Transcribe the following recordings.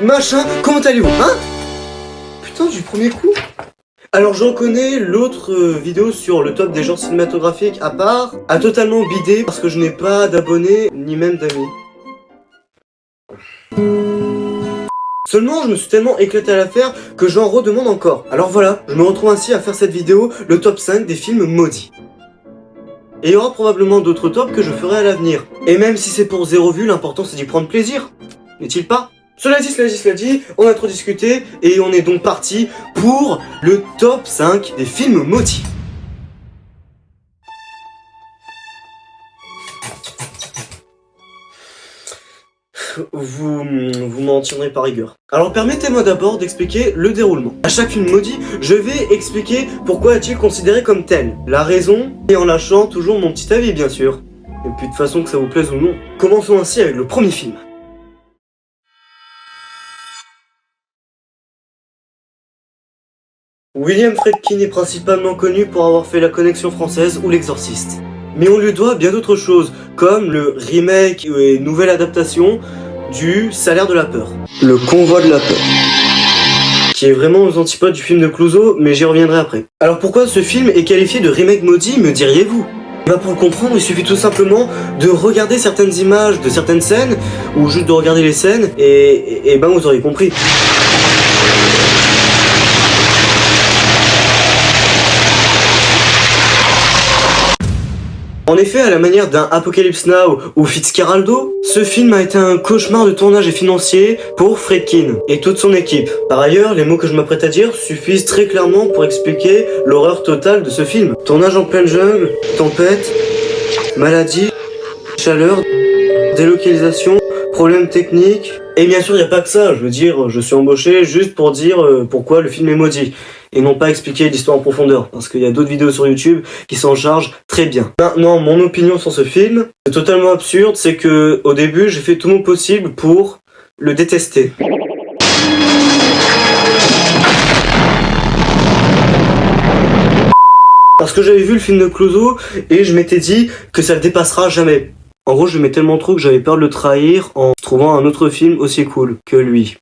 machin, comment allez-vous, hein? Putain, du premier coup. Alors j'en connais l'autre vidéo sur le top des genres cinématographiques à part, a totalement bidé parce que je n'ai pas d'abonnés ni même d'amis. Seulement, je me suis tellement éclaté à la faire que j'en redemande encore. Alors voilà, je me retrouve ainsi à faire cette vidéo, le top 5 des films maudits. Et il y aura probablement d'autres tops que je ferai à l'avenir. Et même si c'est pour 0 vue, l'important c'est d'y prendre plaisir. N'est-il pas? Cela dit, on a trop discuté et on est donc parti pour le top 5 des films maudits. Vous m'en tiendrez par rigueur. Alors permettez-moi d'abord d'expliquer le déroulement. À chaque film maudit, je vais expliquer pourquoi est-il considéré comme tel, la raison, et en lâchant toujours mon petit avis bien sûr. Et puis de façon que ça vous plaise ou non. Commençons ainsi avec le premier film. William Friedkin est principalement connu pour avoir fait La Connexion française ou L'Exorciste. Mais on lui doit bien d'autres choses, comme le remake et nouvelle adaptation du Salaire de la peur. Le Convoi de la peur. Qui est vraiment aux antipodes du film de Clouseau, mais j'y reviendrai après. Alors pourquoi ce film est qualifié de remake maudit, me diriez-vous? Bah pour le comprendre, il suffit tout simplement de regarder certaines images de certaines scènes, ou juste de regarder les scènes, et ben vous aurez compris. En effet, à la manière d'un Apocalypse Now ou Fitzcarraldo, ce film a été un cauchemar de tournage et financier pour Friedkin et toute son équipe. Par ailleurs, les mots que je m'apprête à dire suffisent très clairement pour expliquer l'horreur totale de ce film. Tournage en pleine jungle, tempête, maladie, chaleur, délocalisation, problèmes techniques... Et bien sûr, il n'y a pas que ça, je veux dire, je suis embauché juste pour dire pourquoi le film est maudit. Et non pas expliquer l'histoire en profondeur, parce qu'il y a d'autres vidéos sur YouTube qui s'en chargent très bien. Maintenant, mon opinion sur ce film, c'est totalement absurde, c'est que au début, j'ai fait tout mon possible pour le détester. Parce que j'avais vu le film de Clouseau, et je m'étais dit que ça le dépassera jamais. En gros, je l'aimais tellement trop que j'avais peur de le trahir en trouvant un autre film aussi cool que lui.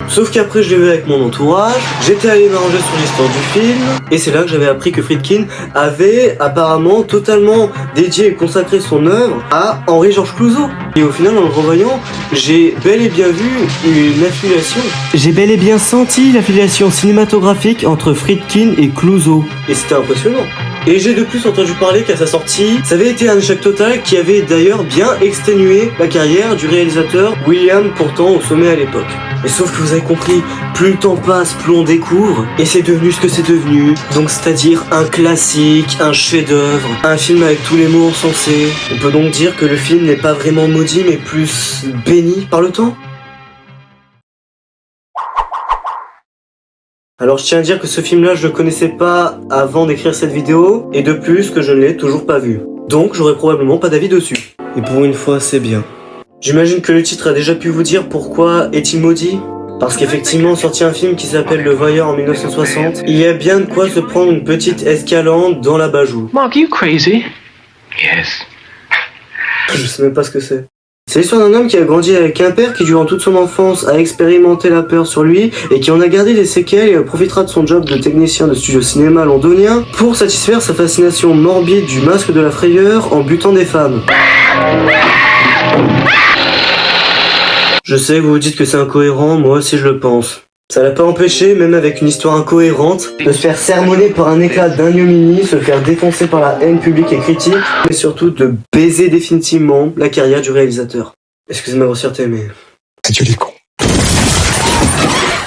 Sauf qu'après je l'ai vu avec mon entourage, j'étais allé m'arranger sur l'histoire du film, et c'est là que j'avais appris que Friedkin avait apparemment totalement dédié et consacré son œuvre à Henri-Georges Clouzot. Et au final, en le revoyant, j'ai bel et bien vu une affiliation. J'ai bel et bien senti l'affiliation cinématographique entre Friedkin et Clouzot. Et c'était impressionnant. Et j'ai de plus entendu parler qu'à sa sortie, ça avait été un échec total qui avait d'ailleurs bien exténué la carrière du réalisateur William, pourtant au sommet à l'époque. Et sauf que vous avez compris, plus le temps passe, plus on découvre, et c'est devenu ce que c'est devenu. Donc c'est-à-dire un classique, un chef-d'œuvre, un film avec tous les mots encensés. On peut donc dire que le film n'est pas vraiment maudit, mais plus béni par le temps. Alors je tiens à dire que ce film-là, je le connaissais pas avant d'écrire cette vidéo, et de plus que je ne l'ai toujours pas vu. Donc j'aurais probablement pas d'avis dessus. Et pour une fois, c'est bien. J'imagine que le titre a déjà pu vous dire pourquoi est-il maudit. Parce qu'effectivement, sorti un film qui s'appelle Le Voyeur en 1960, il y a bien de quoi se prendre une petite escalade dans la bajoue. Mark, you crazy? Yes. Je sais même pas ce que c'est. C'est l'histoire d'un homme qui a grandi avec un père qui, durant toute son enfance, a expérimenté la peur sur lui et qui en a gardé des séquelles et profitera de son job de technicien de studio cinéma londonien pour satisfaire sa fascination morbide du masque de la frayeur en butant des femmes. Je sais que vous vous dites que c'est incohérent, moi aussi je le pense. Ça l'a pas empêché, même avec une histoire incohérente, de se faire sermonner par un éclat d'ignominie, se faire défoncer par la haine publique et critique, mais surtout de baiser définitivement la carrière du réalisateur. Excusez ma grossièreté, mais... Adieu les cons.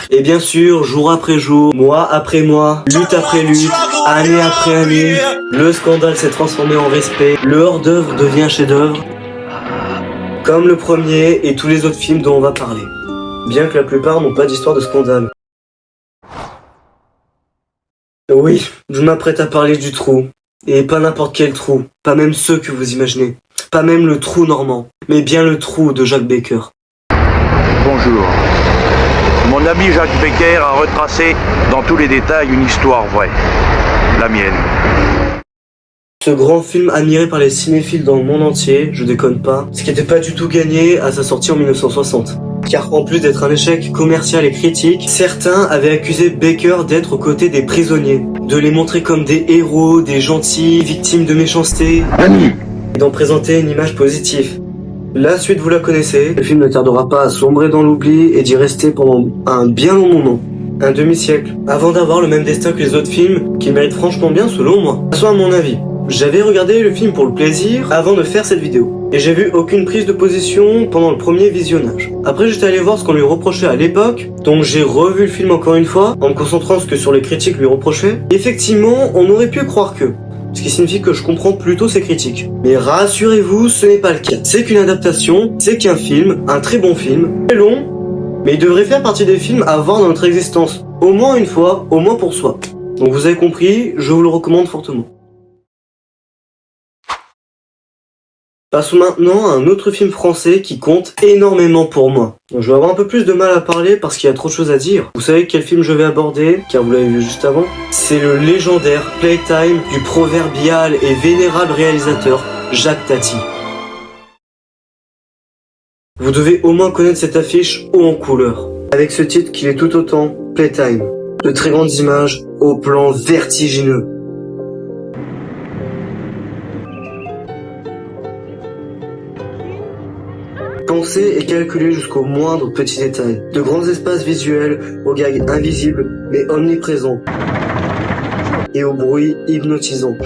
Et bien sûr, jour après jour, mois après mois, lutte après lutte, année après année, le scandale s'est transformé en respect, le hors-d'œuvre devient chef-d'œuvre, comme le premier et tous les autres films dont on va parler. Bien que la plupart n'ont pas d'histoire de scandale. Oui, je m'apprête à parler du trou. Et pas n'importe quel trou, pas même ceux que vous imaginez. Pas même le trou normand, mais bien le trou de Jacques Becker. Bonjour. Mon ami Jacques Becker a retracé dans tous les détails une histoire vraie. La mienne. Ce grand film admiré par les cinéphiles dans le monde entier, je déconne pas, ce qui n'était pas du tout gagné à sa sortie en 1960. car en plus d'être un échec commercial et critique, certains avaient accusé Baker d'être aux côtés des prisonniers, de les montrer comme des héros, des gentils, victimes de méchanceté, et d'en présenter une image positive. La suite vous la connaissez, le film ne tardera pas à sombrer dans l'oubli et d'y rester pendant un bien long moment. Un demi-siècle, avant d'avoir le même destin que les autres films, qui méritent franchement bien selon moi. Soit à mon avis. J'avais regardé le film pour le plaisir avant de faire cette vidéo. Et j'ai vu aucune prise de position pendant le premier visionnage. Après j'étais allé voir ce qu'on lui reprochait à l'époque, donc j'ai revu le film encore une fois, en me concentrant sur les critiques lui reprochaient. Et effectivement, on aurait pu croire que. Ce qui signifie que je comprends plutôt ces critiques. Mais rassurez-vous, ce n'est pas le cas. C'est qu'une adaptation, c'est qu'un film, un très bon film, très long, mais il devrait faire partie des films à voir dans notre existence. Au moins une fois, au moins pour soi. Donc vous avez compris, je vous le recommande fortement. Passons maintenant à un autre film français qui compte énormément pour moi. Donc je vais avoir un peu plus de mal à parler parce qu'il y a trop de choses à dire. Vous savez quel film je vais aborder, car vous l'avez vu juste avant. C'est le légendaire Playtime du proverbial et vénérable réalisateur Jacques Tati. Vous devez au moins connaître cette affiche haut en couleur, avec ce titre qui est tout autant Playtime. De très grandes images au plan vertigineux. Pensé et calculé jusqu'au moindre petit détail. De grands espaces visuels aux gags invisibles mais omniprésents. Et au bruit hypnotisant.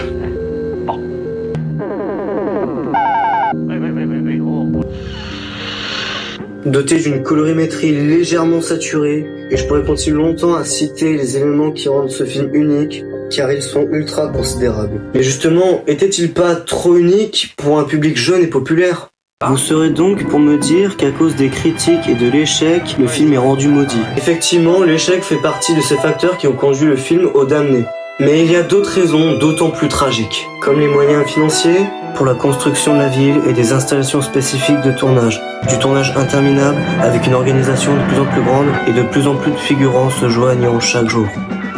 Doté d'une colorimétrie légèrement saturée, et je pourrais continuer longtemps à citer les éléments qui rendent ce film unique, car ils sont ultra considérables. Mais justement, était-il pas trop unique pour un public jeune et populaire ? Vous serez donc pour me dire qu'à cause des critiques et de l'échec, le film est rendu maudit. Effectivement, l'échec fait partie de ces facteurs qui ont conduit le film au damné. Mais il y a d'autres raisons d'autant plus tragiques, comme les moyens financiers, pour la construction de la ville et des installations spécifiques de tournage. Du tournage interminable avec une organisation de plus en plus grande et de plus en plus de figurants se joignant chaque jour.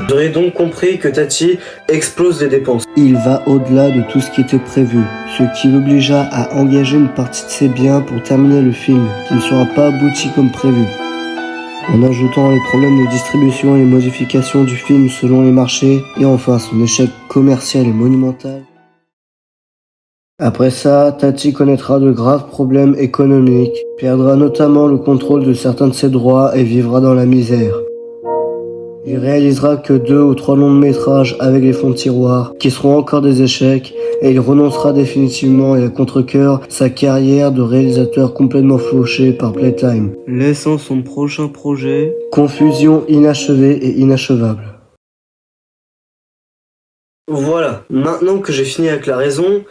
Vous aurez donc compris que Tati explose les dépenses. Il va au-delà de tout ce qui était prévu, ce qui l'obligea à engager une partie de ses biens pour terminer le film, qui ne sera pas abouti comme prévu. En ajoutant les problèmes de distribution et les modifications du film selon les marchés, et enfin son échec commercial et monumental. Après ça, Tati connaîtra de graves problèmes économiques, perdra notamment le contrôle de certains de ses droits et vivra dans la misère. Il réalisera que 2 ou 3 longs métrages avec les fonds de tiroir, qui seront encore des échecs, et il renoncera définitivement et à contre-cœur sa carrière de réalisateur complètement fauché par Playtime, laissant son prochain projet confusion inachevée et inachevable. Voilà, maintenant que j'ai fini avec la raison,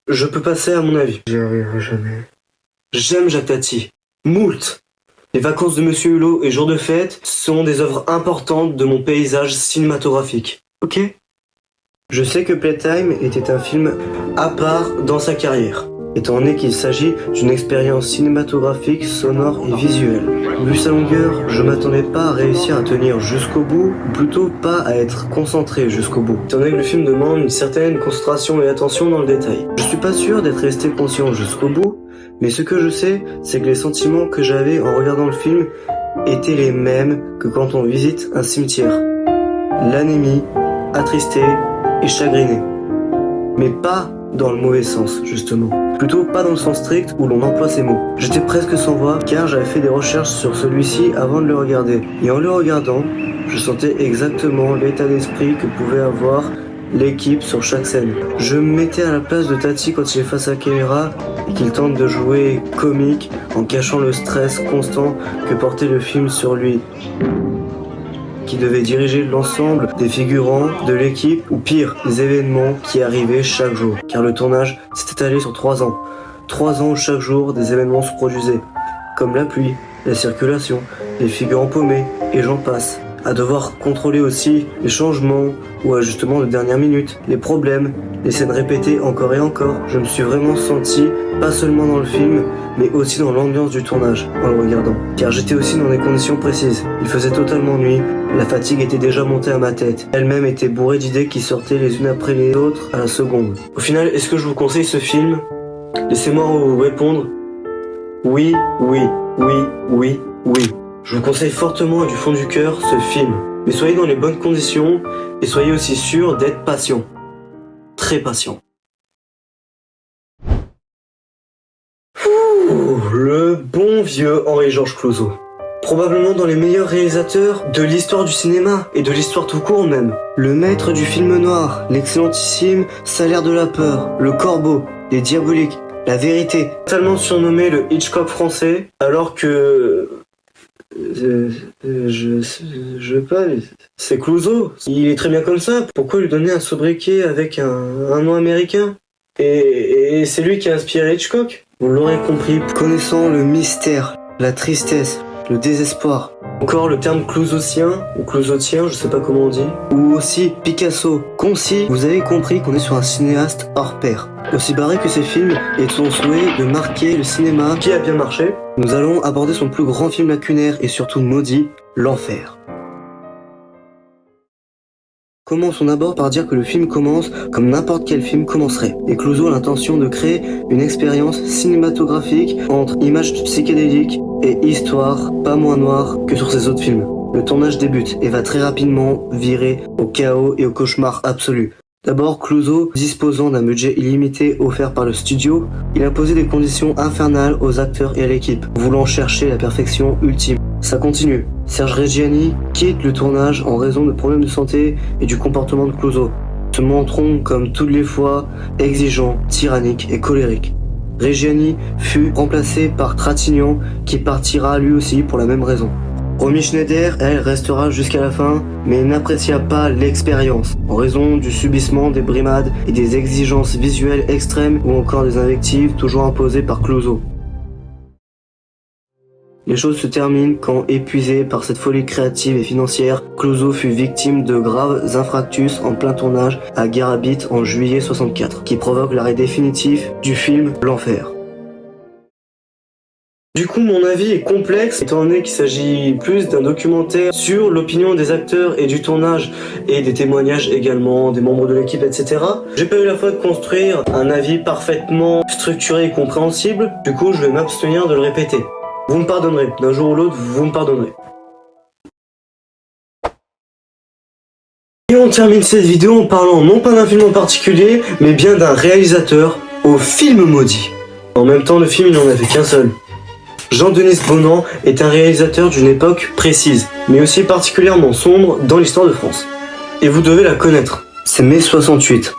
je peux passer à mon avis. J'y arriverai jamais. J'aime Jacques Tati. Moult. Les vacances de Monsieur Hulot et Jour de fête sont des œuvres importantes de mon paysage cinématographique. Ok ? Je sais que Playtime était un film à part dans sa carrière, étant donné qu'il s'agit d'une expérience cinématographique, sonore et visuelle. Vu sa longueur, je m'attendais pas à réussir à tenir jusqu'au bout, ou plutôt pas à être concentré jusqu'au bout, étant donné que le film demande une certaine concentration et attention dans le détail. Je suis pas sûr d'être resté conscient jusqu'au bout, mais ce que je sais, c'est que les sentiments que j'avais en regardant le film étaient les mêmes que quand on visite un cimetière. L'anémie, attristé et chagriné. Mais pas dans le mauvais sens, justement. Plutôt pas dans le sens strict où l'on emploie ces mots. J'étais presque sans voix car j'avais fait des recherches sur celui-ci avant de le regarder. Et en le regardant, je sentais exactement l'état d'esprit que pouvait avoir l'équipe sur chaque scène. Je me mettais à la place de Tati quand il est face à la caméra et qu'il tente de jouer comique en cachant le stress constant que portait le film sur lui, qui devait diriger l'ensemble des figurants de l'équipe, ou pire, des événements qui arrivaient chaque jour. Car le tournage s'est étalé sur 3 ans. 3 ans où chaque jour des événements se produisaient, comme la pluie, la circulation, les figurants paumés, et j'en passe. À devoir contrôler aussi les changements ou ajustements de dernière minute, les problèmes, les scènes répétées encore et encore. Je me suis vraiment senti, pas seulement dans le film, mais aussi dans l'ambiance du tournage en le regardant. Car j'étais aussi dans des conditions précises. Il faisait totalement nuit, la fatigue était déjà montée à ma tête. Elle-même était bourrée d'idées qui sortaient les unes après les autres à la seconde. Au final, est-ce que je vous conseille ce film ? Laissez-moi vous répondre. Oui, oui, oui, oui. Oui, je vous conseille fortement et du fond du cœur ce film. Mais soyez dans les bonnes conditions et soyez aussi sûr d'être patient. Très patient. Le bon vieux Henri-Georges Clouzot. Probablement dans les meilleurs réalisateurs de l'histoire du cinéma et de l'histoire tout court même. Le maître du film noir, l'excellentissime Salaire de la peur, Le Corbeau, Les Diaboliques, La Vérité. Totalement surnommé le Hitchcock français, alors que... Je sais pas, c'est Clouzot. Il est très bien comme ça. Pourquoi lui donner un sobriquet avec un nom américain ? Et c'est lui qui a inspiré Hitchcock. Vous l'aurez compris, connaissant le mystère, la tristesse, le désespoir, encore le terme clouzotien, ou clouzotien, je sais pas comment on dit, ou aussi Picasso, concis, vous avez compris qu'on est sur un cinéaste hors pair. Aussi barré que ses films et de son souhait de marquer le cinéma qui a bien marché, nous allons aborder son plus grand film lacunaire et surtout maudit, L'Enfer. Commençons d'abord par dire que le film commence comme n'importe quel film commencerait. Et Clouzot a l'intention de créer une expérience cinématographique entre images psychédéliques et histoire pas moins noire que sur ses autres films. Le tournage débute et va très rapidement virer au chaos et au cauchemar absolu. D'abord, Clouzot, disposant d'un budget illimité offert par le studio, il a posé des conditions infernales aux acteurs et à l'équipe, voulant chercher la perfection ultime. Ça continue. Serge Reggiani quitte le tournage en raison de problèmes de santé et du comportement de Clouzot, se montrant comme toutes les fois exigeant, tyrannique et colérique. Reggiani fut remplacé par Trintignant qui partira lui aussi pour la même raison. Romy Schneider, elle, restera jusqu'à la fin, mais n'apprécia pas l'expérience, en raison du subissement des brimades et des exigences visuelles extrêmes ou encore des invectives toujours imposées par Clouzot. Les choses se terminent quand, épuisé par cette folie créative et financière, Clouzot fut victime de graves infarctus en plein tournage à Garabit en juillet 64, qui provoque l'arrêt définitif du film L'Enfer. Du coup, mon avis est complexe, étant donné qu'il s'agit plus d'un documentaire sur l'opinion des acteurs et du tournage, et des témoignages également des membres de l'équipe, etc. J'ai pas eu la foi de construire un avis parfaitement structuré et compréhensible, du coup je vais m'abstenir de le répéter. Vous me pardonnerez, d'un jour ou l'autre, vous me pardonnerez. Et on termine cette vidéo en parlant non pas d'un film en particulier, mais bien d'un réalisateur au film maudit. En même temps, le film il n'en avait qu'un seul. Jean-Denis Bonan est un réalisateur d'une époque précise, mais aussi particulièrement sombre dans l'histoire de France. Et vous devez la connaître, c'est mai 68.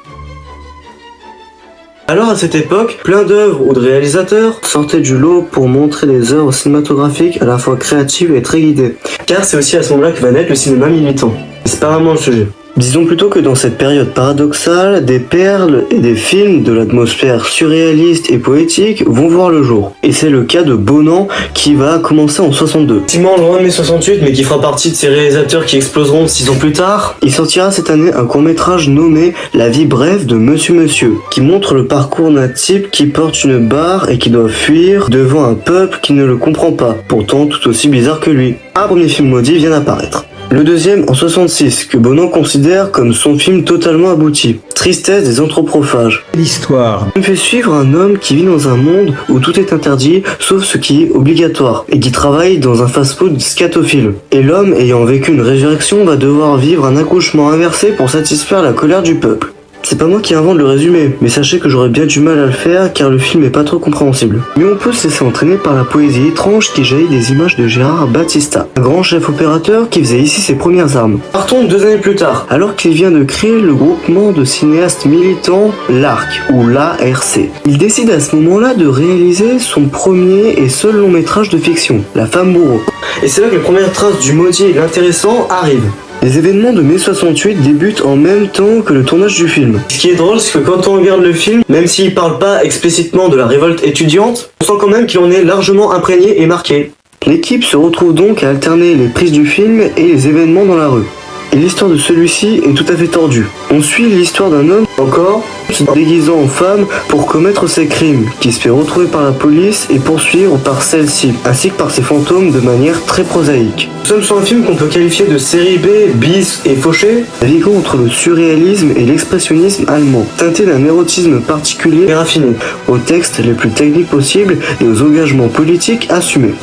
Alors à cette époque, plein d'œuvres ou de réalisateurs sortaient du lot pour montrer des œuvres cinématographiques à la fois créatives et très guidées. Car c'est aussi à ce moment-là que va naître le cinéma militant. Et c'est pas vraiment le sujet. Disons plutôt que dans cette période paradoxale, des perles et des films de l'atmosphère surréaliste et poétique vont voir le jour. Et c'est le cas de Bonan qui va commencer en 62. Effectivement loin de mai 68, mais qui fera partie de ces réalisateurs qui exploseront 6 ans plus tard. Il sortira cette année un court-métrage nommé La vie brève de Monsieur, qui montre le parcours d'un type qui porte une barre et qui doit fuir devant un peuple qui ne le comprend pas, pourtant tout aussi bizarre que lui. Un premier film maudit vient d'apparaître. Le deuxième en 66, que Bonan considère comme son film totalement abouti. Tristesse des anthropophages. L'histoire Il me fait suivre un homme qui vit dans un monde où tout est interdit, sauf ce qui est obligatoire, et qui travaille dans un fast-food scatophile. Et l'homme, ayant vécu une résurrection, va devoir vivre un accouchement inversé pour satisfaire la colère du peuple. C'est pas moi qui invente le résumé, mais sachez que j'aurais bien du mal à le faire car le film est pas trop compréhensible. Mais on peut se laisser entraîner par la poésie étrange qui jaillit des images de Gérard Battista, un grand chef opérateur qui faisait ici ses premières armes. Partons 2 années plus tard, alors qu'il vient de créer le groupement de cinéastes militants l'ARC, ou l'ARC. Il décide à ce moment-là de réaliser son premier et seul long métrage de fiction, La femme bourreau. Et c'est là que les premières traces du maudit et de l'intéressant arrivent. Les événements de mai 68 débutent en même temps que le tournage du film. Ce qui est drôle, c'est que quand on regarde le film, même s'il parle pas explicitement de la révolte étudiante, on sent quand même qu'il en est largement imprégné et marqué. L'équipe se retrouve donc à alterner les prises du film et les événements dans la rue. Et l'histoire de celui-ci est tout à fait tordue. On suit l'histoire d'un homme, encore, se déguisant en femme pour commettre ses crimes, qui se fait retrouver par la police et poursuivre par celle-ci, ainsi que par ses fantômes de manière très prosaïque. Nous sommes sur un film qu'on peut qualifier de série B, bis et fauché, naviguant entre le surréalisme et l'expressionnisme allemand, teinté d'un érotisme particulier et raffiné, aux textes les plus techniques possibles et aux engagements politiques assumés.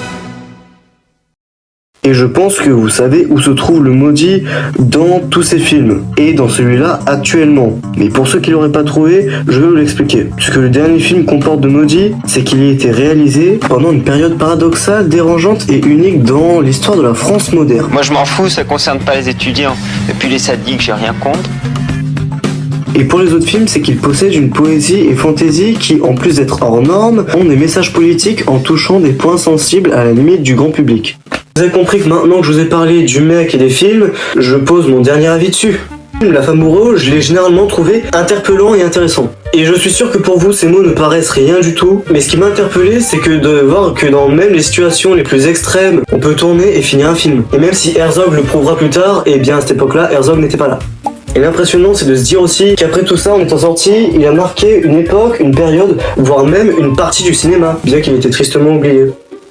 Et je pense que vous savez où se trouve le maudit dans tous ces films, et dans celui-là actuellement. Mais pour ceux qui l'auraient pas trouvé, je vais vous l'expliquer. Ce que le dernier film comporte de maudit, c'est qu'il a été réalisé pendant une période paradoxale, dérangeante et unique dans l'histoire de la France moderne. Moi je m'en fous, ça concerne pas les étudiants. Et puis les sadiques, j'ai rien contre. Et pour les autres films, c'est qu'ils possèdent une poésie et fantaisie qui, en plus d'être hors normes, ont des messages politiques en touchant des points sensibles à la limite du grand public. Vous avez compris que maintenant que je vous ai parlé du mec et des films, je pose mon dernier avis dessus. La femme bourreau, je l'ai généralement trouvé interpellant et intéressant. Et je suis sûr que pour vous, ces mots ne paraissent rien du tout, mais ce qui m'a interpellé, c'est que de voir que dans même les situations les plus extrêmes, on peut tourner et finir un film. Et même si Herzog le prouvera plus tard, et bien à cette époque-là, Herzog n'était pas là. Et l'impressionnant, c'est de se dire aussi qu'après tout ça, en étant sorti, il a marqué une époque, une période, voire même une partie du cinéma, bien qu'il était tristement oublié.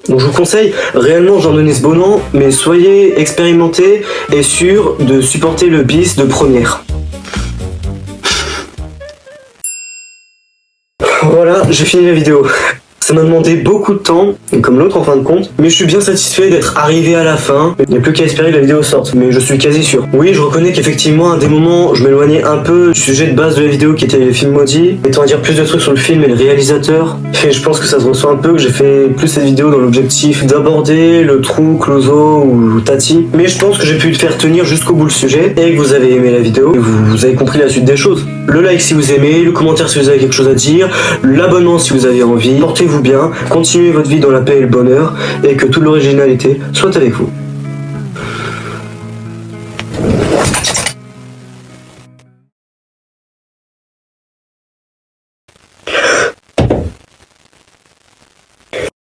Donc je vous conseille réellement Jean-Denis Bonan, mais soyez expérimentés et sûrs de supporter le bis de première. Voilà, j'ai fini la vidéo. Ça m'a demandé beaucoup de temps, comme l'autre en fin de compte, mais je suis bien satisfait d'être arrivé à la fin. Il n'y a plus qu'à espérer que la vidéo sorte, mais je suis quasi sûr. Oui, je reconnais qu'effectivement, à des moments, je m'éloignais un peu du sujet de base de la vidéo qui était les films maudits, étant à dire plus de trucs sur le film et le réalisateur. Et je pense que ça se ressent un peu, que j'ai fait plus cette vidéo dans l'objectif d'aborder le trou, Clouseau ou Tati. Mais je pense que j'ai pu te faire tenir jusqu'au bout le sujet, et que vous avez aimé la vidéo, et vous avez compris la suite des choses. Le like si vous aimez, le commentaire si vous avez quelque chose à dire, l'abonnement si vous avez envie. Portez-vous bien, continuez votre vie dans la paix et le bonheur, et que toute l'originalité soit avec vous.